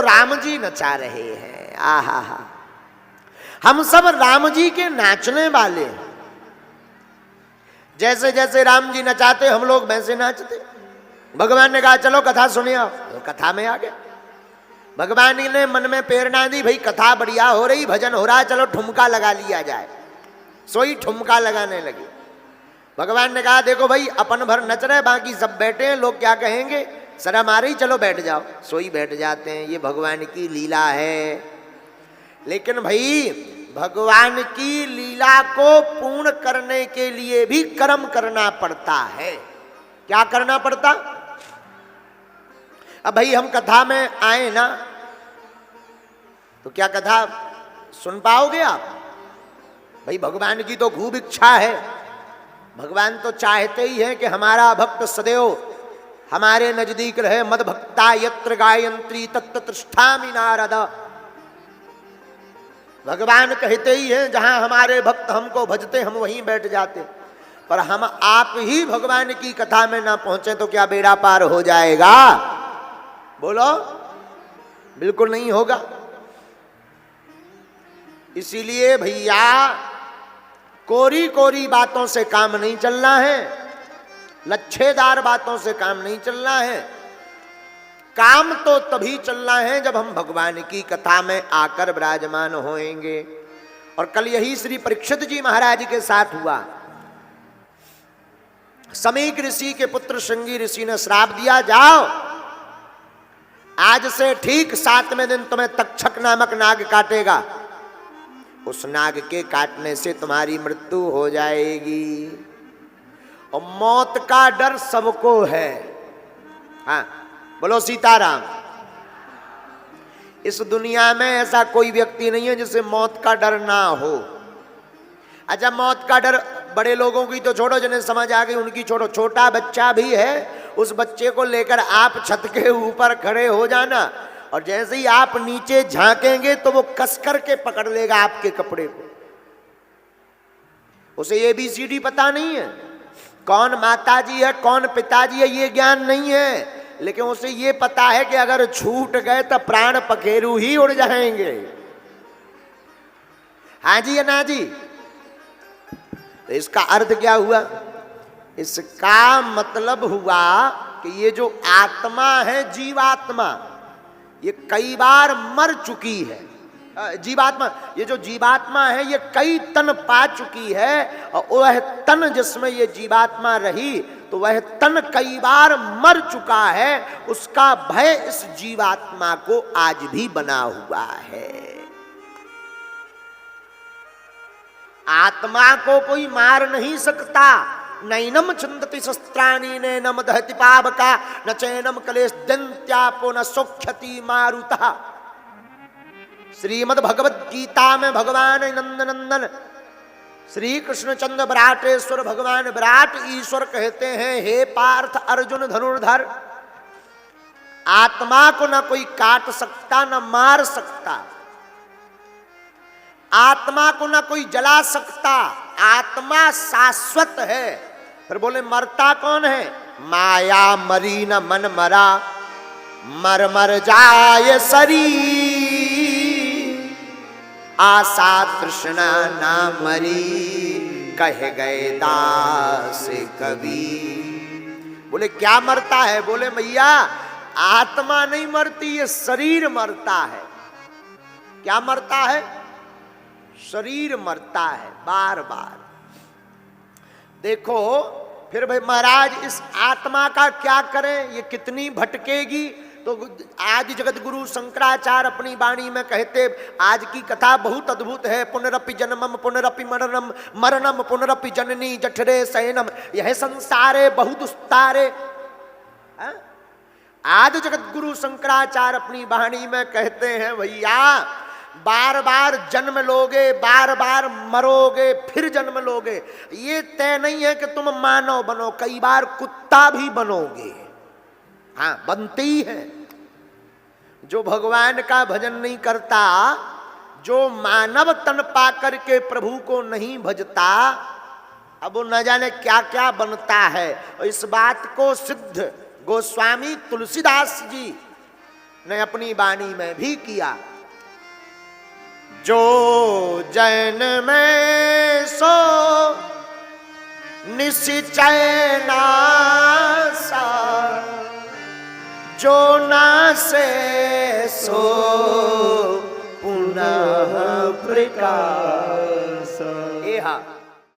राम जी नचा रहे हैं। आहा हा, हम सब राम जी के नाचने वाले हैं। जैसे जैसे राम जी नचाते हम लोग वैसे नाचते। भगवान ने कहा चलो कथा सुनिए, तो कथा में आ गए। भगवान ने मन में प्रेरणा दी, भाई कथा बढ़िया हो रही, भजन हो रहा है, चलो ठुमका लगा लिया जाए। सोई ठुमका लगाने लगे। भगवान ने कहा देखो भाई अपन भर नच रहे, बाकी सब बैठे हैं, लोग क्या कहेंगे, शर्म आ रही, चलो बैठ जाओ। सोई बैठ जाते हैं। ये भगवान की लीला है। लेकिन भाई भगवान की लीला को पूर्ण करने के लिए भी कर्म करना पड़ता है। क्या करना पड़ता? अब भाई हम कथा में आए ना, तो क्या कथा सुन पाओगे आप? भाई भगवान की तो खूब इच्छा है। भगवान तो चाहते ही हैं कि हमारा भक्त सदैव हमारे नजदीक रहे। मद भक्ता यत्र गायंत्री तत्र तिष्ठामि नारद। भगवान कहते ही हैं जहां हमारे भक्त हमको भजते हम वहीं बैठ जाते। पर हम आप ही भगवान की कथा में ना पहुंचे तो क्या बेड़ा पार हो जाएगा? बोलो, बिल्कुल नहीं होगा। इसीलिए भैया कोरी कोरी बातों से काम नहीं चलना है, लच्छेदार बातों से काम नहीं चलना है। काम तो तभी चलना है जब हम भगवान की कथा में आकर विराजमान होएंगे। और कल यही श्री परीक्षित जी महाराज के साथ हुआ। समीक ऋषि के पुत्र श्रृंगी ऋषि ने श्राप दिया, जाओ आज से ठीक 7वें दिन तुम्हें तक्षक नामक नाग काटेगा। उस नाग के काटने से तुम्हारी मृत्यु हो जाएगी। और मौत का डर सबको है। हाँ बोलो सीताराम। इस दुनिया में ऐसा कोई व्यक्ति नहीं है जिसे मौत का डर ना हो। अच्छा मौत का डर बड़े लोगों की तो छोड़ो, जिन्हें समझ आ गई उनकी छोड़ो, छोटा बच्चा भी है, उस बच्चे को लेकर आप छत के ऊपर खड़े हो जाना और जैसे ही आप नीचे झांकेंगे तो वो कस करके पकड़ लेगा आपके कपड़े को। उसे ABCD पता नहीं है, कौन माताजी है कौन पिताजी है ये ज्ञान नहीं है, लेकिन उसे ये पता है कि अगर छूट गए तो प्राण पखेरु ही उड़ जाएंगे। हाँ जी या ना जी? तो इसका अर्थ क्या हुआ? इसका मतलब हुआ कि ये जो आत्मा है जीवात्मा, ये कई बार मर चुकी है। जीवात्मा, ये जो जीवात्मा है ये कई तन पा चुकी है और वह तन जिसमें ये जीवात्मा रही तो वह तन कई बार मर चुका है। उसका भय इस जीवात्मा को आज भी बना हुआ है। आत्मा को कोई मार नहीं सकता। नैनम छिन्दति शस्त्राणि नैनम दहति पावका न चैनम कलेश दंत्यापो न सौख्यति मारुतः। श्रीमद् भगवद गीता में भगवान नंदनंदन श्री कृष्णचंद्र विराटेश्वर भगवान विराट ईश्वर कहते हैं, हे पार्थ अर्जुन धनुर्धर, आत्मा को न कोई काट सकता न मार सकता, आत्मा को न कोई जला सकता, आत्मा शाश्वत है। फिर बोले मरता कौन है? माया मरी न मन मरा, मर मर जाए शरीर, आशा तृष्णा ना मरी, कह गए दास कबीर। बोले क्या मरता है? बोले भैया आत्मा नहीं मरती, ये शरीर मरता है। क्या मरता है? शरीर मरता है बार बार। देखो फिर भाई महाराज इस आत्मा का क्या करें, ये कितनी भटकेगी। तो आज जगत गुरु शंकराचार्य अपनी वाणी में कहते, आज की कथा बहुत अद्भुत है। पुनरपि जन्मम पुनरपि मरणम, मरणम पुनरपि जननी जठरे शयनम, यह संसारे बहुत उस्तारे। आज जगत गुरु शंकराचार्य अपनी वाणी में कहते हैं, भैया बार बार जन्म लोगे, बार बार मरोगे, फिर जन्म लोगे। ये तय नहीं है कि तुम मानव बनो, कई बार कुत्ता भी बनोगे। हाँ बनते ही है। जो भगवान का भजन नहीं करता, जो मानव तन पा करके प्रभु को नहीं भजता, अब वो न जाने क्या क्या बनता है। और इस बात को सिद्ध गोस्वामी तुलसीदास जी ने अपनी वाणी में भी किया। जो जैन में सो निश्चय नासा, जो नासे सो पुनः प्रकाश।